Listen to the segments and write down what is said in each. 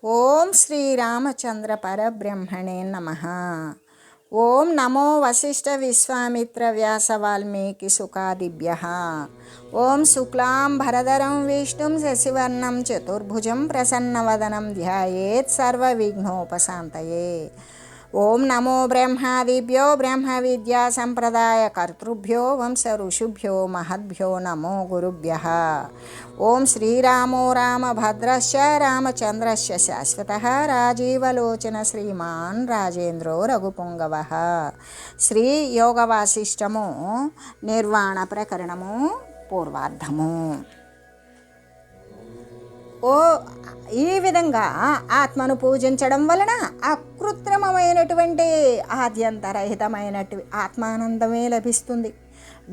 ఓం శ్రీరామచంద్ర పరబ్రహ్మణే నమః. ఓం నమో వశిష్ఠ విశ్వామిత్ర వ్యాస వాల్మీకి సుఖాదిభ్యః. ఓం శుక్లాం భరధరం విష్ణుం శశివర్ణం చతుర్భుజం ప్రసన్నవదనం ధ్యాయేత్ సర్వవిఘ్నోపశాంతయే. ఓం నమో బ్రహ్మాదిభ్యో బ్రహ్మ విద్యా సంప్రదాయ కర్తృభ్యో వంశ ఋషుభ్యో మహద్భ్యో నమో గురుభ్యః. ఓం శ్రీరామో రామభద్రశ్చ రామచంద్రశ్చ శాశ్వతః రాజీవలోచన శ్రీమాన్ రాజేంద్రో రఘుపుంగవః. శ్రీ యోగ వాసిష్టము నిర్వాణ ప్రకరణము పూర్వార్ధము. ఈ విధంగా ఆత్మను పూజించడం వలన అకృత్రిమమైనటువంటి ఆద్యంతరహితమైనటువంటి ఆత్మానందమే లభిస్తుంది.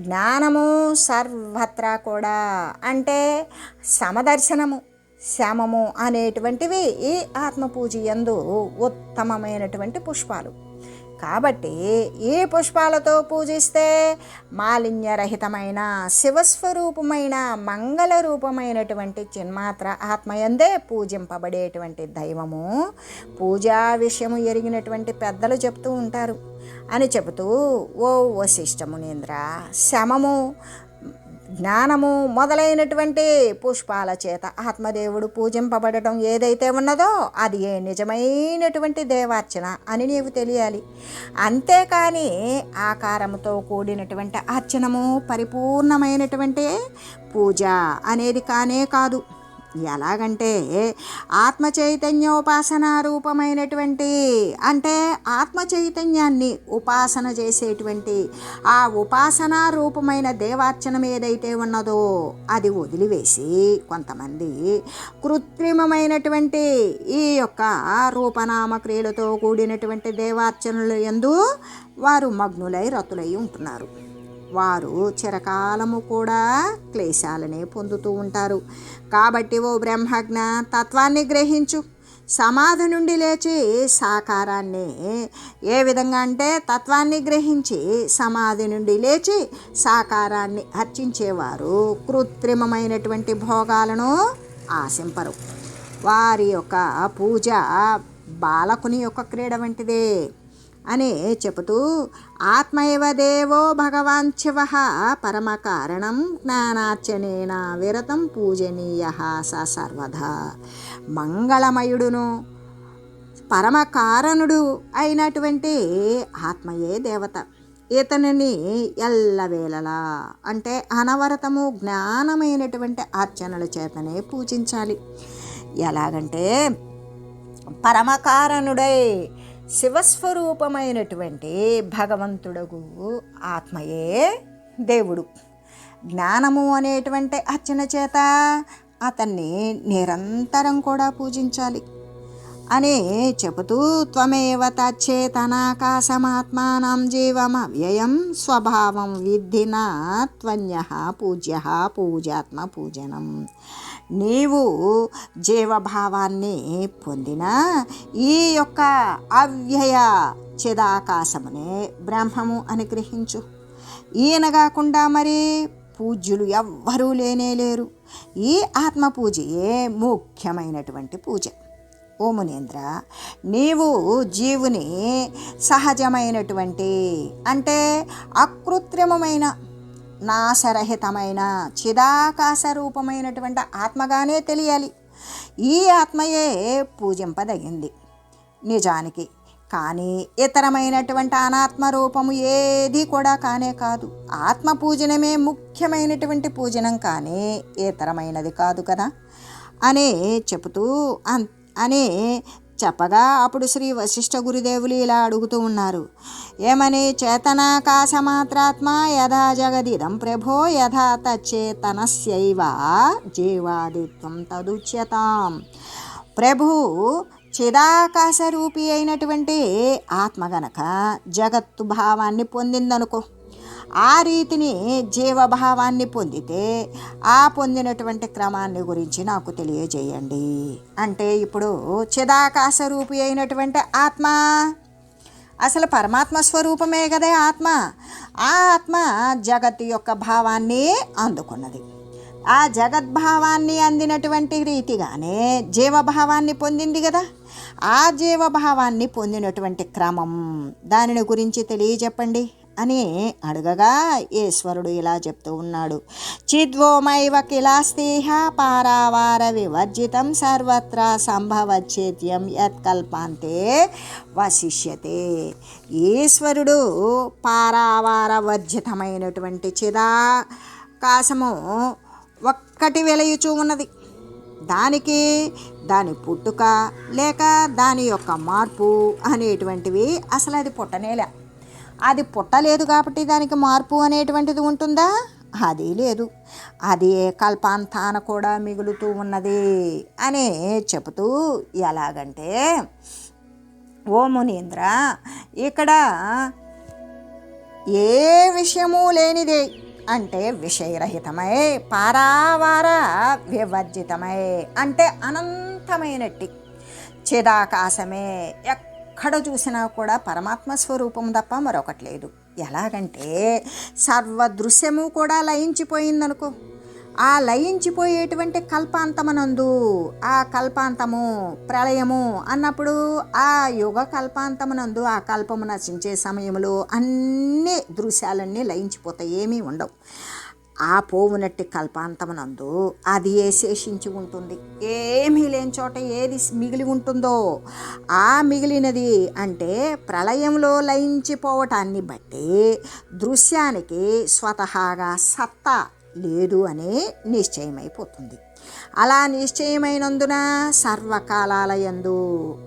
జ్ఞానము సర్వత్రా కూడా అంటే సమదర్శనము శమము అనేటువంటివి ఈ ఆత్మపూజ యందు ఉత్తమమైనటువంటి పుష్పాలు. కాబట్టి ఈ పుష్పాలతో పూజిస్తే మాలిన్యరహితమైన శివస్వరూపమైన మంగళ రూపమైనటువంటి చిన్మాత్ర ఆత్మయందే పూజింపబడేటువంటి దైవము పూజా విషయము ఎరిగినటువంటి పెద్దలు చెప్తూ ఉంటారు అని చెబుతూ, ఓ వశిష్ఠ మునీంద్ర, శమము జ్ఞానము మొదలైనటువంటి పుష్పాల చేత ఆత్మదేవుడు పూజింపబడటం ఏదైతే ఉన్నదో అది ఏ నిజమైనటువంటి దేవార్చన అని నీవు తెలియాలి. అంతేకాని ఆకారముతో కూడినటువంటి అర్చనము పరిపూర్ణమైనటువంటి పూజ అనేది కానే కాదు. ఎలాగంటే ఆత్మ చైతన్యోపాసన రూపమైనటువంటి అంటే ఆత్మ చైతన్యాన్ని ఉపాసన చేసేటువంటి ఆ ఉపాసనా రూపమైన దేవార్చనం ఏదైతే ఉన్నదో అది వదిలివేసి కొంతమంది కృత్రిమమైనటువంటి ఈ యొక్క రూపనామ క్రియలతో కూడినటువంటి దేవార్చనలు యందు వారు మగ్నులై రతులై ఉంటున్నారు. వారు చిరకాలము కూడా క్లేశాలనే పొందుతూ ఉంటారు. కాబట్టి ఓ బ్రహ్మజ్ఞ, తత్వాన్ని గ్రహించు. సమాధి నుండి లేచి సాకారాన్ని ఏ విధంగా అంటే తత్వాన్ని గ్రహించి సమాధి నుండి లేచి సాకారాన్ని అర్చించేవారు కృత్రిమమైనటువంటి భోగాలను ఆశింపరు. వారి యొక్క పూజ బాలకుని యొక్క క్రీడ వంటిదే అని చెబుతూ, ఆత్మైవ దేవో భగవాన్ శివః పరమ కారణం జ్ఞానార్చనేన విరతం పూజనీయః స సర్వదా. మంగళమయుడును పరమ కారణుడు అయినటువంటి ఆత్మయే దేవత. ఇతనిని ఎల్లవేళలా అంటే అనవరతము జ్ఞానమైనటువంటి అర్చనల చేతనే పూజించాలి. ఎలాగంటే పరమకారణుడై శివస్వరూపమైనటువంటి భగవంతుడగు ఆత్మయే దేవుడు. జ్ఞానము అనేటువంటి అర్చన చేత అతన్ని నిరంతరం కూడా పూజించాలి అని చెబుతూ, త్వమేవ తచ్చేతనాకాశమాత్మానం జీవమవ్యయం స్వభావం విద్ధి నా త్వన్యః పూజ్యః పూజాత్మ పూజనం. నీవు జీవభావాన్ని పొందిన ఈ యొక్క అవ్యయ చిదాకాశమునే బ్రహ్మము అని గ్రహించు. ఈయన కాకుండా మరి పూజ్యులు ఎవ్వరూ లేనేలేరు. ఈ ఆత్మ పూజయే ముఖ్యమైనటువంటి పూజ. ఓ మునీంద్ర, నీవు జీవుని సహజమైనటువంటి అంటే అకృత్రిమమైన నాశరహితమైన చిదాకాశ రూపమైనటువంటి ఆత్మగానే తెలియాలి. ఈ ఆత్మయే పూజింపదగింది నిజానికి. కానీ ఇతరమైనటువంటి అనాత్మ రూపము ఏది కూడా కానే కాదు. ఆత్మ పూజనమే ముఖ్యమైనటువంటి పూజనం కానీ ఇతరమైనది కాదు కదా అని చెబుతూ అని చెప్పగా అప్పుడు శ్రీ వశిష్ఠ గురుదేవులు ఇలా అడుగుతూ ఉన్నారు. ఏమని? చేతనాకాశమాత్రాత్మ యథా జగదిదం ప్రభో యథా తచ్చేతనస్యైవ జీవాదిత్వం తదుచ్యతాం. ప్రభు చిదాకాశ రూపి అయినటువంటి ఆత్మ గనక జగత్తు భావాన్ని పొందిందనుకో, ఆ రీతిని జీవభావాన్ని పొందితే ఆ పొందినటువంటి క్రమాన్ని గురించి నాకు తెలియజేయండి అంటే, ఇప్పుడు చిదాకాశ రూపి అయినటువంటి ఆత్మ అసలు పరమాత్మ స్వరూపమే కదా ఆత్మ. ఆ ఆత్మ జగత్తు యొక్క భావాన్ని అందుకున్నది. ఆ జగద్భావాన్ని అందినటువంటి రీతిగానే జీవభావాన్ని పొందింది కదా. ఆ జీవభావాన్ని పొందినటువంటి క్రమం దానిని గురించి తెలియజెప్పండి అని అడగగా ఈశ్వరుడు ఇలా చెప్తూ ఉన్నాడు. చిద్వోమైవ కిలాస్తేహ పారావార వివర్జితం సర్వత్ర సంభవచ్చేత్యం యత్కల్పాంతే వశిష్యతే. ఈశ్వరుడు పారావార వర్జితమైనటువంటి చిదాకాశము ఒక్కటి వెలయుచూ ఉన్నది. దానికి దాని పుట్టుక లేక దాని యొక్క మార్పు అనేటువంటివి అసలు అది పుట్టనేలే. అది పుట్టలేదు కాబట్టి దానికి మార్పు అనేటువంటిది ఉంటుందా? అది లేదు. అది కల్పాంతాన కూడా మిగులుతూ ఉన్నది అని చెబుతూ, ఎలాగంటే ఓ మునీంద్ర, ఇక్కడ ఏ విషయము లేనిదే అంటే విషయరహితమై పారావార వివర్జితమై అంటే అనంతమైనట్టి చిదాకాశమే. ఎక్కడ చూసినా కూడా పరమాత్మ స్వరూపం తప్ప మరొకటి లేదు. ఎలాగంటే సర్వదృశ్యము కూడా లయించిపోయిందనుకో. ఆ లయించిపోయేటువంటి కల్పాంతమనందు ఆ కల్పాంతము ప్రళయము అన్నప్పుడు ఆ యుగ కల్పాంతమునందు ఆ కల్పము నశించే సమయంలో అన్ని దృశ్యాలన్నీ లయించిపోతాయి, ఏమీ ఉండవు. ఆ పోవునట్టి కల్పాంతమునందు అది ఏ శేషించి ఉంటుంది. ఏమీ లేని చోట ఏది మిగిలి ఉంటుందో ఆ మిగిలినది అంటే ప్రళయంలో లయించిపోవటాన్ని బట్టి దృశ్యానికి స్వతహాగా సత్తా లేదు అని నిశ్చయమైపోతుంది. అలా నిశ్చయమైనందున సర్వకాలాల యందు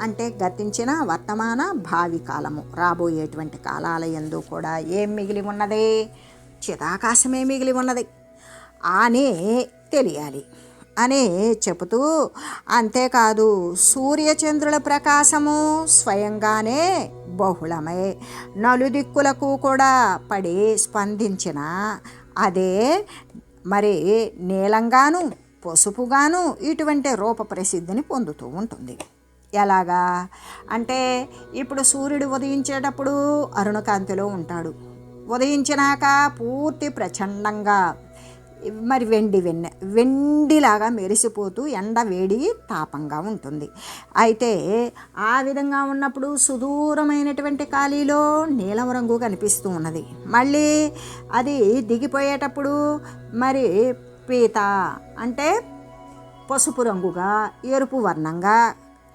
అంటే గతించిన వర్తమాన భావి కాలము రాబోయేటువంటి కాలాల యందు కూడా ఏం మిగిలి ఉన్నది? చిదాకాశమే మిగిలి ఉన్నది అని తెలియాలి అని చెబుతూ, అంతేకాదు సూర్యచంద్రుల ప్రకాశము స్వయంగానే బహుళమై నలుదిక్కులకు కూడా పడి స్పందించిన అదే మరి నీలంగాను పసుపుగాను ఇటువంటి రూప ప్రసిద్ధిని పొందుతూ ఉంటుంది. ఎలాగా అంటే ఇప్పుడు సూర్యుడు ఉదయించేటప్పుడు అరుణకాంతిలో ఉంటాడు. ఉదయించినాక పూర్తి ప్రచండంగా మరి వెండిలాగా మెరిసిపోతూ ఎండ వేడి తాపంగా ఉంటుంది. అయితే ఆ విధంగా ఉన్నప్పుడు సుదూరమైనటువంటి ఖాళీలో నీలం రంగు కనిపిస్తూ ఉన్నది. మళ్ళీ అది దిగిపోయేటప్పుడు మరి పీత అంటే పసుపు రంగుగా ఎరుపు వర్ణంగా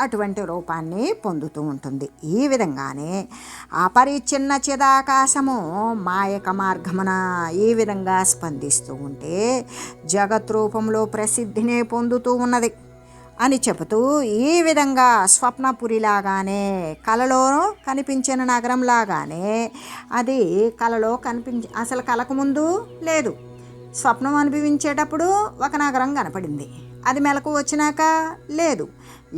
అటువంటి రూపాన్ని పొందుతూ ఉంటుంది. ఈ విధంగానే అపరిచ్ఛిన్న చిదాకాశము మాయక మార్గమున ఈ విధంగా స్పందిస్తూ ఉంటే జగత్ రూపంలో ప్రసిద్ధిని పొందుతూ ఉన్నది అని చెబుతూ, ఈ విధంగా స్వప్నపురిలాగానే కలలో కనిపించిన నగరంలాగానే అది కలలో అసలు కలకు ముందు లేదు. స్వప్నం అనుభవించేటప్పుడు ఒక నగరం కనపడింది, అది మెలకు వచ్చినాక లేదు,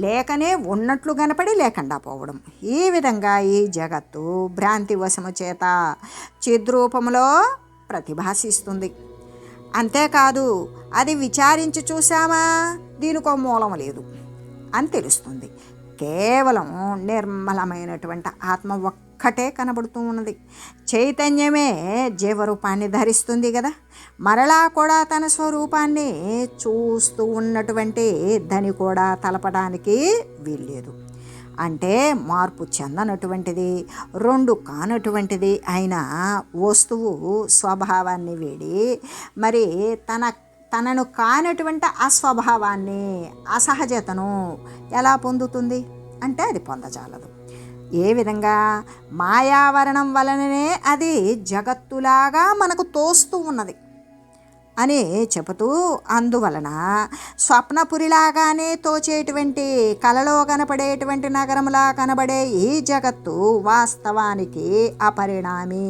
లేకనే ఉన్నట్లు కనపడి లేకుండా పోవడం. ఈ విధంగా ఈ జగత్తు భ్రాంతి వశము చేత చిద్రూపంలో ప్రతిభాసిస్తుంది. అంతేకాదు అది విచారించి చూసామా దీనికో మూలం లేదు అని తెలుస్తుంది. కేవలం నిర్మలమైనటువంటి ఆత్మ ఒక్కటే కనబడుతూ ఉన్నది. చైతన్యమే జీవరూపాన్ని ధరిస్తుంది కదా. మరలా కూడా తన స్వరూపాన్ని చూస్తూ ఉన్నటువంటి ధని కూడా తలపడానికి వీల్లేదు. అంటే మార్పు చెందనటువంటిది, రెండు కానటువంటిది అయిన వస్తువు స్వభావాన్ని వీడి మరి తనను కానటువంటి అస్వభావాన్ని అసహజతను ఎలా పొందుతుంది అంటే అది పొందజాలదు. ఏ విధంగా మాయావరణం వలననే అది జగత్తులాగా మనకు తోస్తూ ఉన్నది అని చెబుతూ, అందువలన స్వప్నపురిలాగానే తోచేటువంటి కలలో కనపడేటువంటి నగరంలా కనబడే ఈ జగత్తు వాస్తవానికి అపరిణామి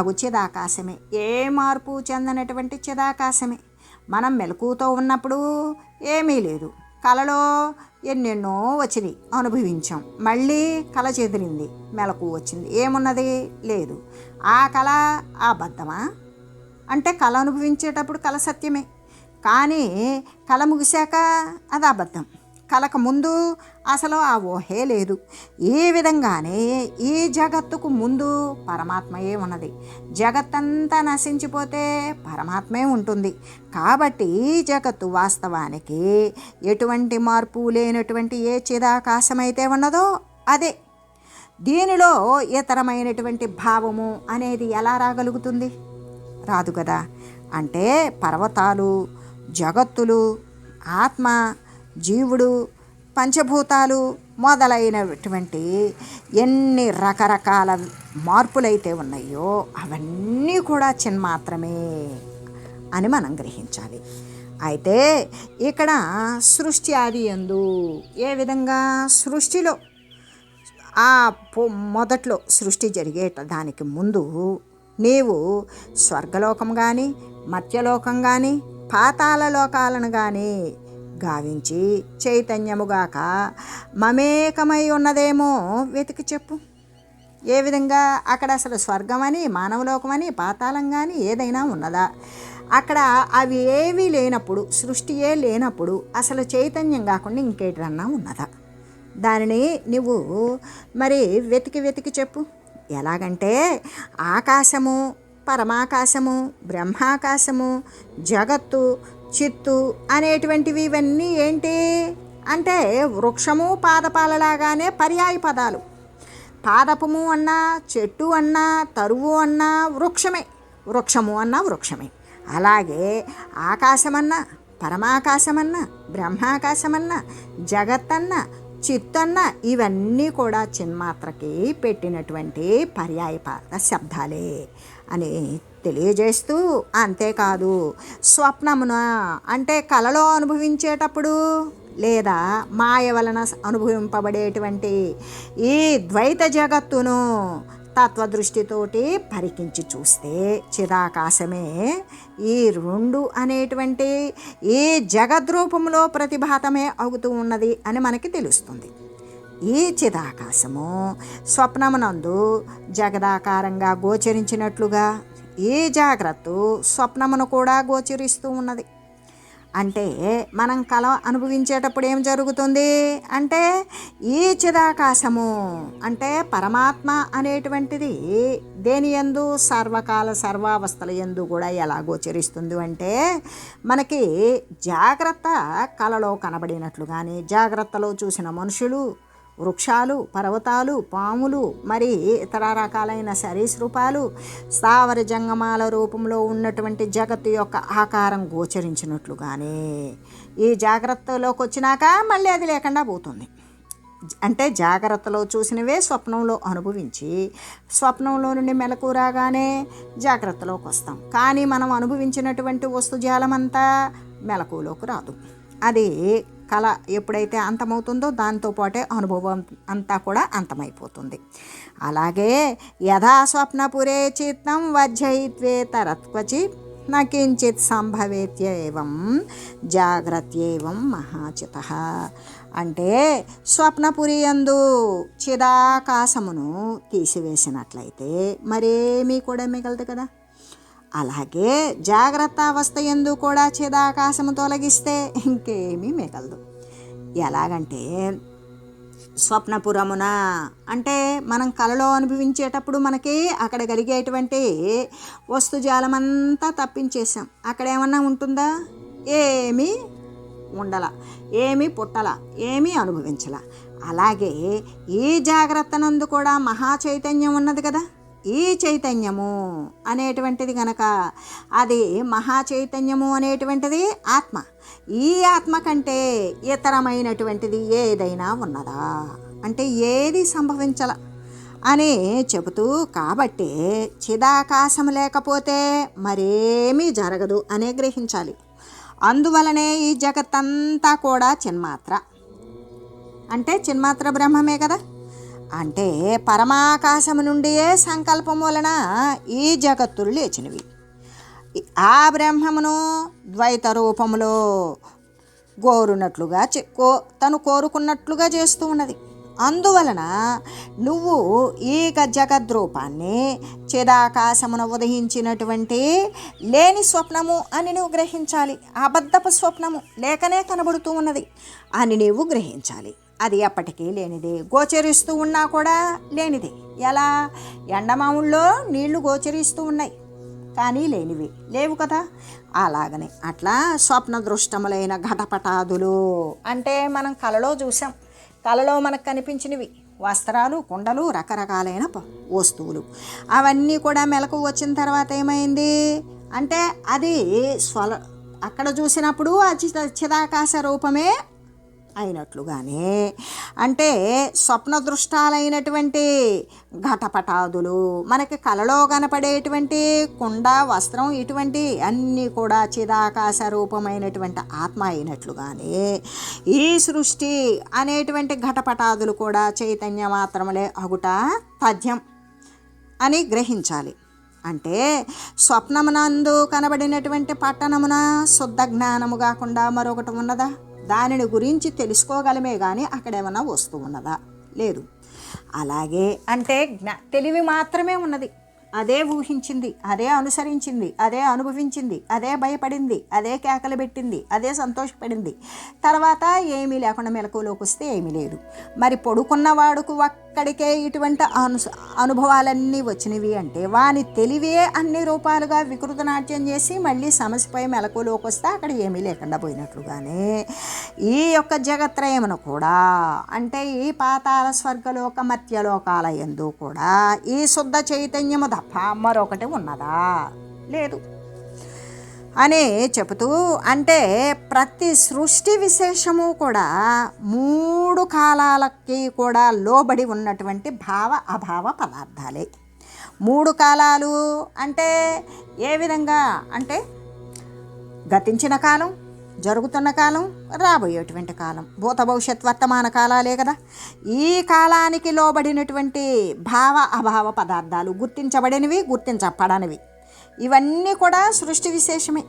అగు చిదాకాశమే. ఏ మార్పు చెందనటువంటి చిదాకాశమే. మనం మెలకువతో ఉన్నప్పుడు ఏమీ లేదు, కలలో ఎన్నెన్నో వచ్చినాయి, అనుభవించాం. మళ్ళీ కళ చెదిరింది, మెలకు వచ్చింది, ఏమున్నది లేదు. ఆ కళ అబద్ధమా అంటే కళ అనుభవించేటప్పుడు కళ సత్యమే, కానీ కళ ముగిశాక అది అబద్ధం. కలక ముందు అసలు ఆ ఊహే లేదు. ఈ విధంగానే ఈ జగత్తుకు ముందు పరమాత్మయే ఉన్నది. జగత్తంతా నశించిపోతే పరమాత్మే ఉంటుంది. కాబట్టి ఈ జగత్తు వాస్తవానికి ఎటువంటి మార్పు లేనటువంటి ఏ చిదాకాశమైతే ఉన్నదో అదే. దీనిలో ఇతరమైనటువంటి భావము అనేది ఎలా రాగలుగుతుంది? రాదు కదా. అంటే పర్వతాలు, జగత్తులు, ఆత్మ, జీవుడు, పంచభూతాలు మొదలైనటువంటి ఎన్ని రకరకాల మార్పులైతే ఉన్నాయో అవన్నీ కూడా చిన్మాత్రమే అని మనం గ్రహించాలి. అయితే ఇక్కడ సృష్టి ఆది యందు ఏ విధంగా సృష్టిలో ఆ మొదట్లో సృష్టి జరిగే దానికి ముందు నీవు స్వర్గలోకం కానీ, మత్స్యలోకం కానీ, పాతాళ లోకాలను కానీ గావించి చైతన్యముగాక మమేకమై ఉన్నదేమో వెతికి చెప్పు. ఏ విధంగా అక్కడ అసలు స్వర్గమని, మానవలోకమని, పాతాళం కానీ ఏదైనా ఉన్నదా? అక్కడ అవి ఏవీ లేనప్పుడు, సృష్టియే లేనప్పుడు అసలు చైతన్యం కాకుండా ఇంకేటన్నా ఉన్నదా? దానిని నువ్వు మరి వెతికి చెప్పు. ఎలాగంటే ఆకాశము, పరమాకాశము, బ్రహ్మాకాశము, జగత్తు, చిత్తు అనేటువంటివి ఇవన్నీ ఏంటి అంటే వృక్షము పాదపాలలాగానే పర్యాయ పదాలు. పాదపము అన్నా, చెట్టు అన్నా, తరువు అన్నా వృక్షమే, వృక్షము అన్నా వృక్షమే. అలాగే ఆకాశమన్నా, పరమాకాశమన్నా, బ్రహ్మాకాశమన్నా, జగత్తన్నా, చిత్తన్న ఇవన్నీ కూడా చిన్మాత్రకి పెట్టినటువంటి పర్యాయపద శబ్దాలే అని తెలియజేస్తూ, అంతేకాదు స్వప్నమున అంటే కలలో అనుభవించేటప్పుడు లేదా మాయ వలన అనుభవింపబడేటువంటి ఈ ద్వైత జగత్తును తత్వదృష్టితోటి పరికించి చూస్తే చిదాకాశమే ఈ రెండు అనేటువంటి ఈ జగద్రూపంలో ప్రతిభాతమే అవుతూ ఉన్నది అని మనకి తెలుస్తుంది. ఈ చిదాకాశము స్వప్నమునందు జగదాకారంగా గోచరించినట్లుగా ఈ జాగ్రత్త స్వప్నమును కూడా గోచరిస్తూ ఉన్నది. అంటే మనం కళ అనుభవించేటప్పుడు ఏం జరుగుతుంది అంటే ఈ చిదాకాశము అంటే పరమాత్మ అనేటువంటిది దేని యందు సర్వకాల సర్వావస్థల యందు కూడా ఎలా గోచరిస్తుంది అంటే మనకి జాగ్రత్త కళలో కనబడినట్లు కానీ జాగ్రత్తలో చూసిన మనుషులు, వృక్షాలు, పర్వతాలు, పాములు, మరి ఇతర రకాలైన సరీసృపాలు, స్థావర జంగమాల రూపంలో ఉన్నటువంటి జగత్తు యొక్క ఆకారం గోచరించినట్లుగానే ఈ జాగ్రత్తలోకి వచ్చినాక మళ్ళీ అది లేకుండా పోతుంది. అంటే జాగ్రత్తలో చూసినవే స్వప్నంలో అనుభవించి స్వప్నంలో నుండి మెలకు రాగానే జాగ్రత్తలోకి వస్తాం. కానీ మనం అనుభవించినటువంటి వస్తుజాలమంతా మెలకులోకి రాదు. అది కళ ఎప్పుడైతే అంతమవుతుందో దాంతోపాటే అనుభవం అంతా కూడా అంతమైపోతుంది. అలాగే యథా స్వప్నపురే చిత్తం వజ్జయిత్వేతరత్వచి నకించిత్ సంభవేత్యేవం జాగ్రత్యేవం మహాచిత. అంటే స్వప్నపురి యందు చిదాకాశమును తీసివేసినట్లయితే మరేమీ కూడా మిగలదు కదా. అలాగే జాగ్రత్త అవస్థ యందు కూడా చిదాకాశము తొలగిస్తే ఇంకేమీ మిగలదు. ఎలాగంటే స్వప్నపురమున అంటే మనం కలలో అనుభవించేటప్పుడు మనకి అక్కడ కలిగేటువంటి వస్తుజాలమంతా తప్పించేసాం. అక్కడ ఏమన్నా ఉంటుందా? ఏమీ ఉండల, ఏమీ పుట్టల, ఏమీ అనుభవించల. అలాగే ఈ జాగ్రత్తనందు కూడా మహా చైతన్యం ఉన్నది కదా. ఈ చైతన్యము అనేటువంటిది గనక అది మహా చైతన్యము అనేటువంటిది ఆత్మ. ఈ ఆత్మ కంటే ఇతరమైనటువంటిది ఏదైనా ఉన్నదా అంటే ఏది సంభవించల అని చెబుతూ, కాబట్టి చిదాకాశం లేకపోతే మరేమీ జరగదు అనే గ్రహించాలి. అందువలనే ఈ జగత్తంతా కూడా చిన్మాత్ర అంటే చిన్మాత్ర బ్రహ్మమే కదా. అంటే పరమాకాశము నుండియే సంకల్పం వలన ఈ జగత్తులు లేచినవి. ఆ బ్రహ్మమును ద్వైత రూపములో తను కోరుకున్నట్లుగా చేస్తూ ఉన్నది. అందువలన నువ్వు ఈ జగద్రూపాన్ని చిదాకాశమున ఉదయించినటువంటి లేని స్వప్నము అని నువ్వు గ్రహించాలి. అబద్ధపు స్వప్నము లేకనే కనబడుతూ ఉన్నది అని నీవు గ్రహించాలి. అది ఎప్పటికీ లేనిదే, గోచరిస్తూ ఉన్నా కూడా లేనిదే. ఎలా? ఎండమాముల్లో నీళ్లు గోచరిస్తూ ఉన్నాయి కానీ లేనివి లేవు కదా. అలాగనే అట్లా స్వప్న దృష్టములైన ఘటపటాదులు అంటే మనం కలలో చూసాం, కలలో మనకు కనిపించినవి వస్త్రాలు, కుండలు, రకరకాలైన వస్తువులు. అవన్నీ కూడా మెలకు వచ్చిన తర్వాత ఏమైంది అంటే అది అక్కడ చూసినప్పుడు చిదాకాశ రూపమే అయినట్లుగానే అంటే స్వప్న దృష్టాలైనటువంటి ఘటపటాదులు మనకి కలలో కనపడేటువంటి కుండ, వస్త్రం ఇటువంటి అన్నీ కూడా చిదాకాశ రూపమైనటువంటి ఆత్మ అయినట్లుగానే ఈ సృష్టి అనేటువంటి ఘటపటాదులు కూడా చైతన్య మాత్రములే అగుట తథ్యం అని గ్రహించాలి. అంటే స్వప్నమునందు కనబడినటువంటి పట్టణమున శుద్ధ జ్ఞానము కాకుండా మరొకటి ఉన్నదా? దానిని గురించి తెలుసుకోగలమే కానీ అక్కడేమన్నా వస్తువు ఉన్నదా? లేదు. అలాగే అంటే తెలివి మాత్రమే ఉన్నది. అదే ఊహించింది, అదే అనుసరించింది, అదే అనుభవించింది, అదే భయపడింది, అదే కేకలు పెట్టింది, అదే సంతోషపడింది. తర్వాత ఏమీ లేకుండా మెలకువలోకి వస్తే ఏమీ లేదు. మరి పడుకున్నవాడుకు ఒక్కడికే ఇటువంటి అనుభవాలన్నీ వచ్చినవి అంటే వాని తెలివే అన్ని రూపాలుగా వికృత నాట్యం చేసి మళ్ళీ సమస్యపై మెలకువలోకి వస్తే అక్కడ ఏమీ లేకుండా పోయినట్లుగానే ఈ యొక్క జగత్రయమును కూడా అంటే ఈ పాతాళ స్వర్గలోక మత్యలోకాల యందు కూడా ఈ శుద్ధ చైతన్యము తప్ప మరొకటి ఉన్నదా? లేదు అని చెబుతూ అంటే ప్రతి సృష్టి విశేషము కూడా 3 కాలాలకి కూడా లోబడి ఉన్నటువంటి భావ అభావ పదార్థాలే. 3 కాలాలు అంటే ఏ విధంగా అంటే గతించిన కాలం, జరుగుతున్న కాలం, రాబోయేటువంటి కాలం, భూత భవిష్యత్ వర్తమాన కాలాలే కదా. ఈ కాలానికి లోబడినటువంటి భావ అభావ పదార్థాలు గుర్తించబడినవి, గుర్తించబడనివి ఇవన్నీ కూడా సృష్టి విశేషమే.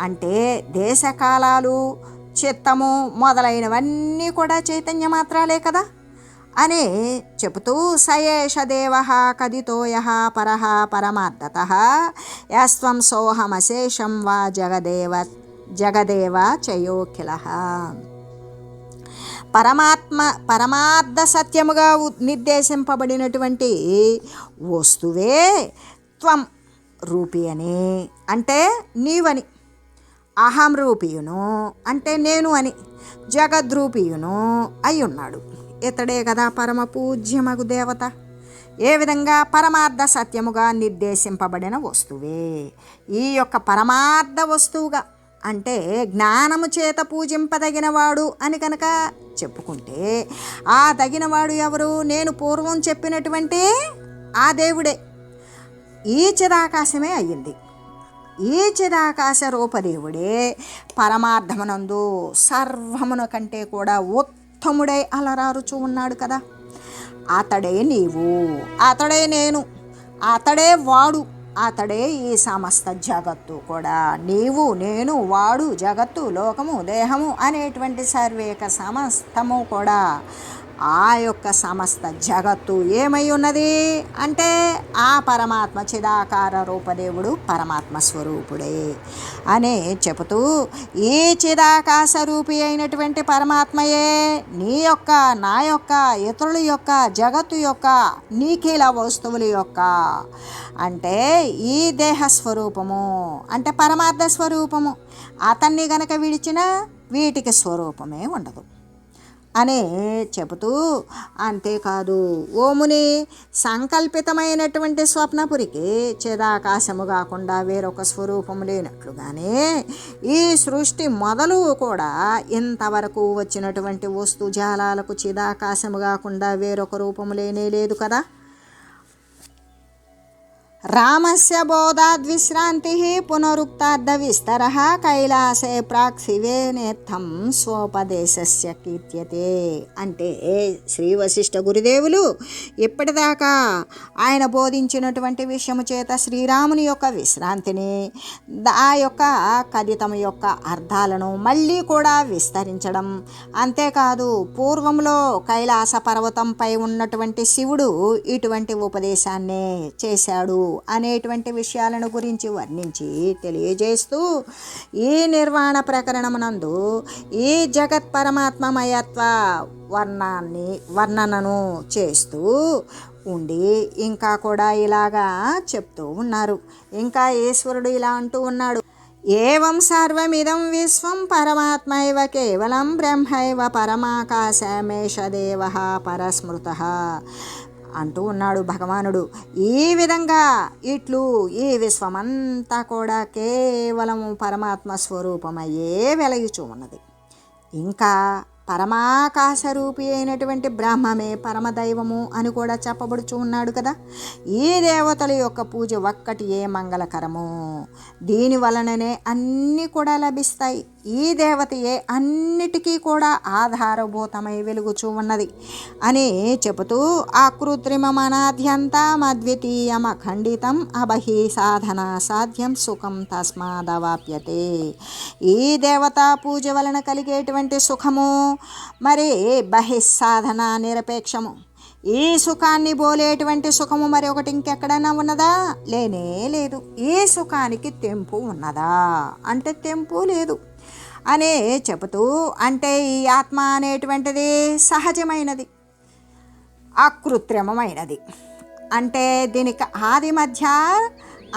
అంటే దేశకాలాలు, చిత్తము మొదలైనవన్నీ కూడా చైతన్య మాత్రాలే కదా అని చెబుతూ సయేష దేవ కదితోయ పరః పరమార్థతః యస్త్వం సోహమశేషం వా జగదేవ చయోఖిలః. పరమార్థ సత్యముగా నిర్దేశింపబడినటువంటి వస్తువే త్వం రూపి అని అంటే నీవని, అహం రూపియును అంటే నేను అని, జగద్రూపియును అయి ఉన్నాడు. ఇతడే కదా పరమ పూజ్యమగు దేవత. ఏ విధంగా? పరమార్థ సత్యముగా నిర్దేశింపబడిన వస్తువే ఈ యొక్క పరమార్థ వస్తువుగా అంటే జ్ఞానము చేత పూజింపదగినవాడు అని కనుక చెప్పుకుంటే ఆ తగినవాడు ఎవరు? నేను పూర్వం చెప్పినటువంటి ఆ దేవుడే. ఈ చిదాకాశమే అయ్యింది. ఈ చిదాకాశ రూపదేవుడే పరమార్థమునందు సర్వమున కంటే కూడా ఉత్తముడై అలరారుచూ ఉన్నాడు కదా. అతడే నీవు, అతడే నేను, అతడే వాడు, అతడే ఈ సమస్త జగత్తు కూడా. నీవు, నేను, వాడు, జగత్తు, లోకము, దేహము అనేటువంటి సర్వేక సమస్తము కూడా ఆ యొక్క సమస్త జగత్తు ఏమై ఉన్నది అంటే ఆ పరమాత్మ చిదాకార రూపదేవుడు పరమాత్మ స్వరూపుడే అనే చెబుతూ ఈ చిదాకాశ రూపి అయినటువంటి పరమాత్మయే నీ యొక్క, నా యొక్క, ఇతరుల యొక్క, జగత్తు యొక్క, నీకిల వస్తువుల యొక్క అంటే ఈ దేహస్వరూపము అంటే పరమార్థ స్వరూపము. అతన్ని గనక విడిచిన వీటికి స్వరూపమే ఉండదు అని చెబుతూ అంతేకాదు ఓముని సంకల్పితమైనటువంటి స్వప్నపురికి చిదాకాశము కాకుండా వేరొక స్వరూపము లేనట్లుగానే ఈ సృష్టి మొదలు కూడా ఇంతవరకు వచ్చినటువంటి వస్తుజాలాలకు చిదాకాశము కాకుండా వేరొక రూపము లేనే లేదు కదా. రామస్య బోధాద్విశ్రాంతి పునరుక్తార్థవిస్తరః కైలాసే ప్రాక్ శివేనేత్థం స్వోపదేశస్య కీర్త్యతే. అంటే శ్రీ వశిష్ఠ గురుదేవులు ఇప్పటిదాకా ఆయన బోధించినటువంటి విషయము చేత శ్రీరాముని యొక్క విశ్రాంతిని, ఆ యొక్క కథితం యొక్క అర్థాలను మళ్ళీ కూడా విస్తరించడం, అంతేకాదు పూర్వంలో కైలాస పర్వతంపై ఉన్నటువంటి శివుడు ఇటువంటి ఉపదేశాన్నే చేశాడు అనేటువంటి విషయాలను గురించి వర్ణించి తెలియజేస్తూ ఈ నిర్వాణ ప్రకరణమునందు ఈ జగత్ పరమాత్మమయత్వ వర్ణనను చేస్తూ ఉండి ఇంకా కూడా ఇలాగా చెప్తూ ఉన్నారు. ఇంకా ఈశ్వరుడు ఇలా అంటూ ఉన్నాడు, ఏవం సర్వమిదం విశ్వం పరమాత్మైవ కేవలం బ్రహ్మైవ పరమాకాశమేష దేవః పరస్మృతః అంటూ ఉన్నాడు భగవానుడు. ఈ విధంగా ఇట్లు ఈ విశ్వమంతా కూడా కేవలము పరమాత్మ స్వరూపమయ్యే వెలయుచూ ఉన్నది. ఇంకా పరమాకాశ రూపి అయినటువంటి బ్రహ్మమే పరమదైవము అని కూడా చెప్పబడుచు ఉన్నాడు కదా. ఈ దేవతల యొక్క పూజ ఒక్కటి ఏ మంగళకరము, దీని వలననే అన్నీ కూడా లభిస్తాయి. ఈ దేవతయే అన్నిటికీ కూడా ఆధారభూతమై వెలుగుచూ ఉన్నది అని చెబుతూ ఆకృత్రిమమనాద్యంతం అద్వితీయం అఖండితం అబహి సాధన సాధ్యం సుఖం తస్మాదవాప్యతే. ఈ దేవతా పూజ వలన కలిగేటువంటి సుఖము మరి బహిస్సాధన నిరపేక్షము. ఈ సుఖాన్ని బోలేటువంటి సుఖము మరి ఒకటి ఇంకెక్కడైనా ఉన్నదా? లేనే లేదు. ఈ సుఖానికి తెంపు ఉన్నదా అంటే తెంపు లేదు అనే చెబుతూ, అంటే ఈ ఆత్మ అనేటువంటిది సహజమైనది, అకృత్రిమమైనది. అంటే దీనికి ఆది మధ్య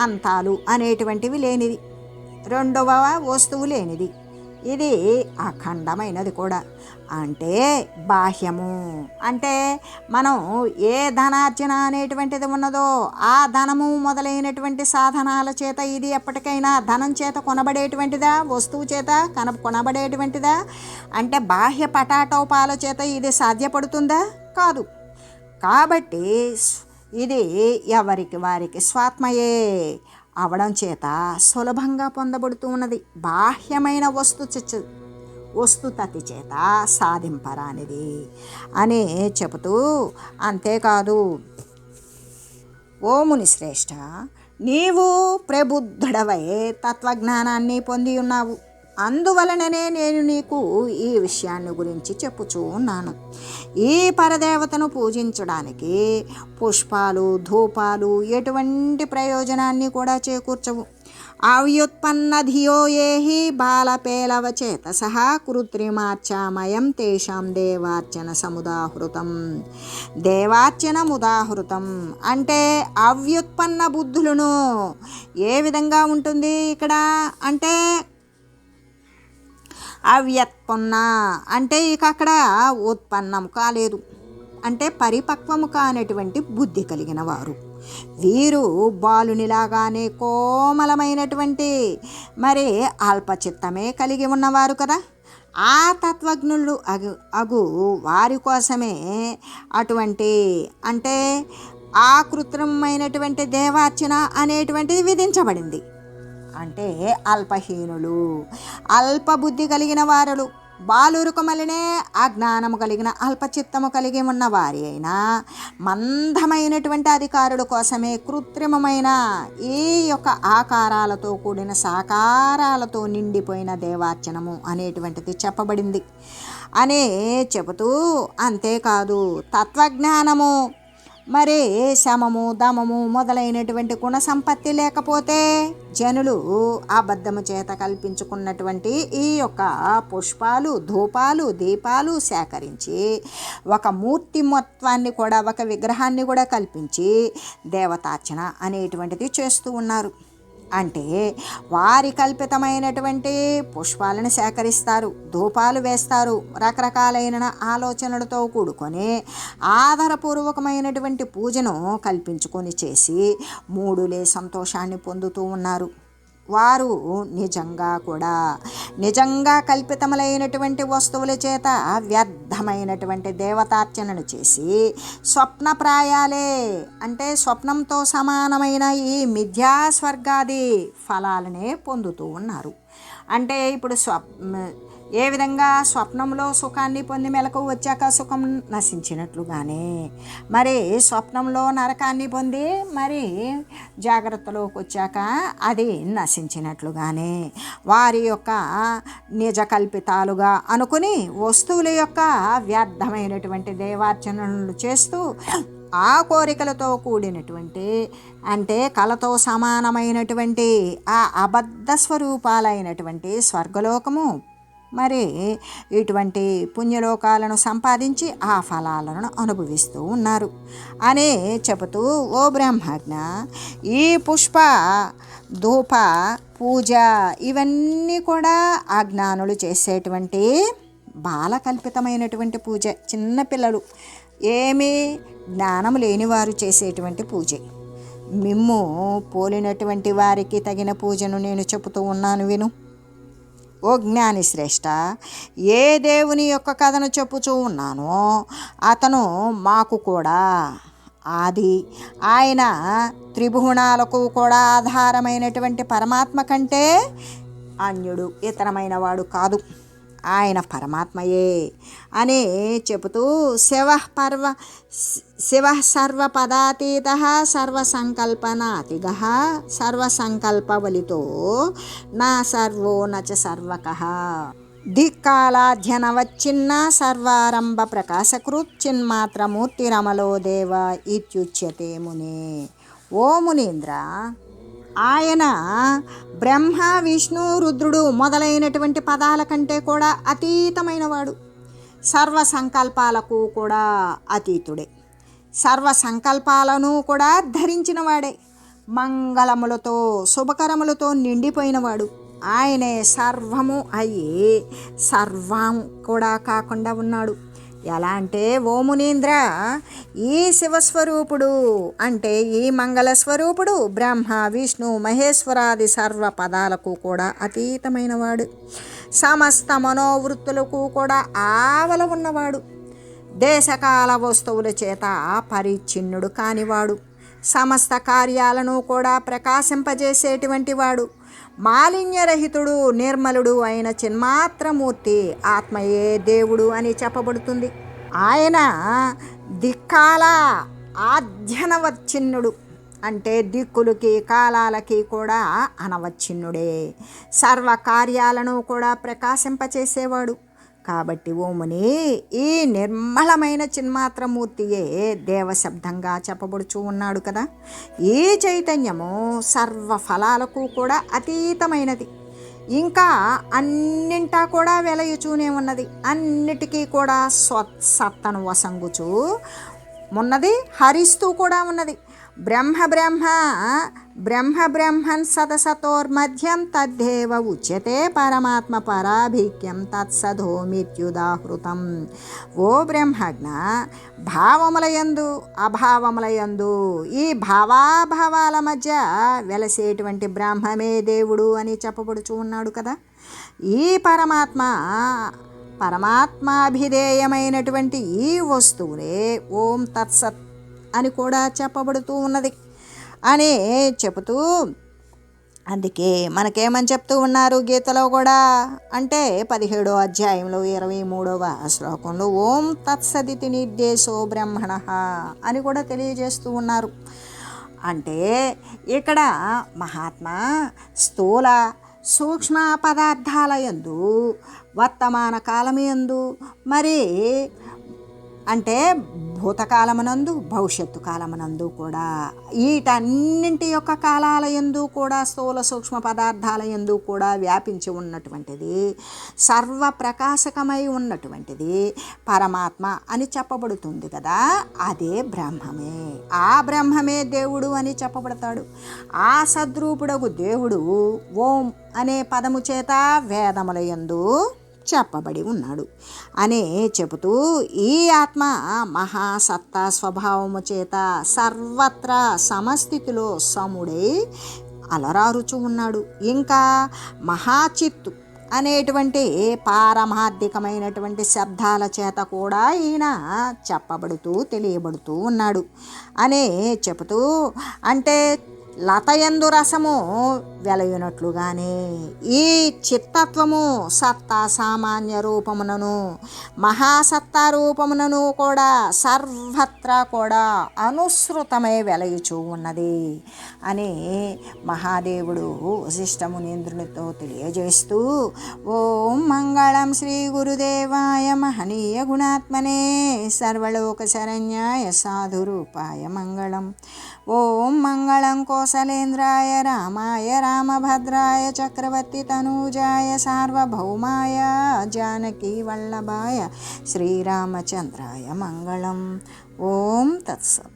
అంతాలు అనేటువంటివి లేనిది, రెండవ వస్తువు లేనిది. ఇది అఖండమైనది కూడా. అంటే బాహ్యము అంటే మనం ఏ ధనార్జన అనేటువంటిది ఉన్నదో ఆ ధనము మొదలైనటువంటి సాధనాల చేత ఇది ఎప్పటికైనా ధనం చేత కొనబడేటువంటిదా, వస్తువు చేత కొనబడేటువంటిదా? అంటే బాహ్య పటాటోపాల చేత ఇది సాధ్యపడుతుందా? కాదు. కాబట్టి ఇది ఎవరికి వారికి స్వాత్మయే అవడం చేత సులభంగా పొందబడుతూ ఉన్నది. బాహ్యమైన వస్తుతతి చేత సాధింపరానిది అని చెబుతూ, అంతేకాదు ఓ ముని శ్రేష్ఠ, నీవు ప్రబుద్ధుడవై తత్వజ్ఞానాన్ని పొంది ఉన్నావు. అందువలననే నేను నీకు ఈ విషయాన్ని గురించి చెప్పుచూ ఉన్నాను. ఈ పరదేవతను పూజించడానికి పుష్పాలు, ధూపాలు ఎటువంటి ప్రయోజనాన్ని కూడా చేకూర్చవు. అవ్యుత్పన్న ధియో ఏహి బాలపేలవ చేతసః కృత్రిమార్చామయం తేషాం దేవార్చన సముదాహృతం. దేవార్చన ముదాహృతం అంటే అవ్యుత్పన్న బుద్ధులను ఏ విధంగా ఉంటుంది ఇక్కడ అంటే అవ్యుత్పన్న అంటే ఇక అక్కడ ఉత్పన్నం కాలేదు, అంటే పరిపక్వము కానటువంటి బుద్ధి కలిగిన వారు. వీరు బాలునిలాగానే కోమలమైనటువంటి మరి అల్పచిత్తమే కలిగి ఉన్నవారు కదా. ఆ తత్వజ్ఞులు అగు వారి కోసమే అటువంటి అంటే ఆ కృత్రిమైనటువంటి దేవార్చన అనేటువంటిది విధించబడింది. అంటే అల్పహీనులు, అల్పబుద్ధి కలిగిన వారులు, బాలురుకమలినే అజ్ఞానము కలిగిన అల్పచిత్తము కలిగి ఉన్న వారి అయినా మందమైనటువంటి అధికారుల కోసమే కృత్రిమమైన ఈ యొక్క ఆకారాలతో కూడిన సాకారాలతో నిండిపోయిన దేవార్చనము అనేటువంటిది చెప్పబడింది అనే చెబుతూ, అంతేకాదు తత్వజ్ఞానము మరి శమము, దమము మొదలైనటువంటి గుణ సంపత్తి లేకపోతే జనులు అబద్ధము చేత కల్పించుకున్నటువంటి ఈ యొక్క పుష్పాలు, ధూపాలు, దీపాలు సేకరించి ఒక మూర్తిమత్వాన్ని కూడా, ఒక విగ్రహాన్ని కూడా కల్పించి దేవతార్చన అనేటువంటిది చేస్తూ ఉన్నారు. అంటే వారి కల్పితమైనటువంటి పుష్పాలను సేకరిస్తారు, ధూపాలు వేస్తారు, రకరకాలైన ఆలోచనలతో కూడుకొని ఆధారపూర్వకమైనటువంటి పూజను కల్పించుకొని చేసి మూడులే సంతోషాన్ని పొందుతూ ఉన్నారు. వారు నిజంగా కల్పితములైనటువంటి వస్తువుల చేత వ్యర్థమైనటువంటి దేవతార్చనను చేసి స్వప్నప్రాయాలే అంటే స్వప్నంతో సమానమైన ఈ మిథ్యా స్వర్గాది ఫలాలనే పొందుతూ ఉన్నారు. అంటే ఇప్పుడు ఏ విధంగా స్వప్నంలో సుఖాన్ని పొంది మెలకువ వచ్చాక సుఖం నశించినట్లుగానే మరి స్వప్నంలో నరకాన్ని పొంది మరి జాగ్రత్తలోకి వచ్చాక అది నశించినట్లుగానే వారి యొక్క నిజ కల్పితాలుగా అనుకుని వస్తువుల యొక్క వ్యర్థమైనటువంటి దేవార్చనలు చేస్తూ ఆ కోరికలతో కూడినటువంటి అంటే కళతో సమానమైనటువంటి ఆ అబద్ధ స్వరూపాలైనటువంటి స్వర్గలోకము మరి ఇటువంటి పుణ్యలోకాలను సంపాదించి ఆ ఫలాలను అనుభవిస్తూ ఉన్నారు అనే చెబుతూ, ఓ బ్రహ్మజ్ఞ, ఈ పుష్ప ధూప పూజ ఇవన్నీ కూడా అజ్ఞానులు చేసేటువంటి బాలకల్పితమైనటువంటి పూజ, చిన్నపిల్లలు ఏమీ జ్ఞానం లేని వారు చేసేటువంటి పూజ. మిమ్ము పోలినటువంటి వారికి తగిన పూజను నేను చెబుతూ ఉన్నాను, విను. ఓ జ్ఞాని శ్రేష్ఠ, ఏ దేవుని యొక్క కథను చెప్పుచూ ఉన్నానో అతను మాకు కూడా ఆది, ఆయన త్రిభువనాలకు కూడా ఆధారమైనటువంటి పరమాత్మ కంటే అన్యుడు, ఇతరమైన వాడు కాదు, ఆయన పరమాత్మయే అని చెబుతూ, శివ సర్వపదాతీత సర్వసంకల్పనాతిగ సర్వసంకల్పవలితో నా సర్వో నచ సర్వకః దిక్కాలాధ్యనవచ్చిన్న సర్వారంభ ప్రకాశకృత్ చిన్మాత్రమూర్తిరమలో దేవ ఇత్యుచ్యతే మునే. ఓ మునీంద్ర, ఆయన బ్రహ్మ విష్ణు రుద్రుడు మొదలైనటువంటి పదాల కంటే కూడా అతీతమైన వాడు, సర్వ సంకల్పాలకు కూడా అతీతుడే, సర్వ సంకల్పాలను కూడా ధరించిన వాడే, మంగళములతో శుభకరములతో నిండిపోయినవాడు. ఆయనే సర్వము అయ్యి సర్వం కూడా కాకుండా ఉన్నాడు. ఎలా అంటే, ఓ మునీంద్ర, ఈ శివస్వరూపుడు అంటే ఈ మంగళస్వరూపుడు బ్రహ్మ విష్ణు మహేశ్వరాది సర్వ పదాలకు కూడా అతీతమైన వాడు, సమస్త మనోవృత్తులకు కూడా ఆవల ఉన్నవాడు, దేశకాల వస్తువుల చేత పరిచ్ఛిన్నుడు కానివాడు, సమస్త కార్యాలను కూడా ప్రకాశింపజేసేటువంటి వాడు, మాలిన్యరహితుడు నిర్మలుడు అయిన చిన్మాత్రమూర్తి ఆత్మయే దేవుడు అని చెప్పబడుతుంది. ఆయన దిక్కాల ఆధ్యనవచ్చిన్నుడు అంటే దిక్కులకి కాలాలకి కూడా అనవచ్చిన్నుడే, సర్వ కార్యాలను కూడా ప్రకాశింపచేసేవాడు. కాబట్టి ఓముని, ఈ నిర్మలమైన చిన్మాత్రమూర్తియే దేవశబ్దంగా చెప్పబడుచూ ఉన్నాడు కదా. ఈ చైతన్యము సర్వ ఫలాలకు కూడా అతీతమైనది, ఇంకా అన్నింటా కూడా వెలయుచూనే ఉన్నది, అన్నిటికీ కూడా సత్తను వసంగుచూ ఉన్నది, హరిస్తూ కూడా ఉన్నది. బ్రహ్మన్ సతసతోర్మధ్యం తద్దేవ ఉచ్యతే పరమాత్మ పరాభిక్యం తత్సధోమిత్యుదాహృతం. ఓ బ్రహ్మజ్ఞ, భావములయందు అభావములయందు ఈ భావాభావాల మధ్య వెలసేటువంటి బ్రహ్మమే దేవుడు అని చెప్పబడుచూ ఉన్నాడు కదా. ఈ పరమాత్మాభిధేయమైనటువంటి ఈ వస్తువులే ఓం తత్సత్ అని కూడా చెప్పబడుతూ ఉన్నది అని చెబుతూ, అందుకే మనకేమని చెప్తూ ఉన్నారు గీతలో కూడా అంటే 17వ అధ్యాయంలో 23వ శ్లోకంలో ఓం తత్సదితి నిర్దేశో బ్రహ్మణః అని కూడా తెలియజేస్తూ ఉన్నారు. అంటే ఇక్కడ మహాత్మా స్థూల సూక్ష్మ పదార్థాల యందు వర్తమాన కాలమయందు మరి అంటే భూతకాలమునందు భవిష్యత్తు కాలమునందు కూడా వీటన్నింటి యొక్క కాలాల యందు కూడా స్థూల సూక్ష్మ పదార్థాల యందు కూడా వ్యాపించి ఉన్నటువంటిది, సర్వప్రకాశకమై ఉన్నటువంటిది పరమాత్మ అని చెప్పబడుతుంది కదా. అదే బ్రహ్మమే, ఆ బ్రహ్మమే దేవుడు అని చెప్పబడతాడు. ఆ సద్రూపుడగు దేవుడు ఓం అనే పదము చేత వేదముల యందు చెప్పబడి ఉన్నాడు అని చెబుతూ, ఈ ఆత్మ మహాసత్తా స్వభావము చేత సర్వత్రా సమస్థితిలో సముడై అలరారుచు ఉన్నాడు. ఇంకా మహాచిత్తు అనేటువంటి పారమార్థికమైనటువంటి శబ్దాల చేత కూడా ఈయన చెప్పబడుతూ తెలియబడుతూ ఉన్నాడు అనే చెబుతూ, అంటే లతయందు రసము వెలయునట్లుగానే ఈ చిత్తత్వము సత్తా సామాన్య రూపమునను మహాసత్తా రూపమునను కూడా సర్వత్రా కూడా అనుసృతమై వెలయుచూ ఉన్నది అని మహాదేవుడు వశిష్ఠమునీంద్రునితో తెలియజేస్తూ, ఓం మంగళం శ్రీ గురుదేవాయ మహనీయ గుణాత్మనే సర్వలోక శరణ్యాయ సాధురూపాయ మంగళం. ఓం మంగళం కోసలేంద్రాయ రామాయ రామభద్రాయ చక్రవర్తి తనూజాయ సార్వభౌమాయ జానకీ వల్లభాయ శ్రీరామచంద్రాయ మంగళం. ఓం తత్సత్.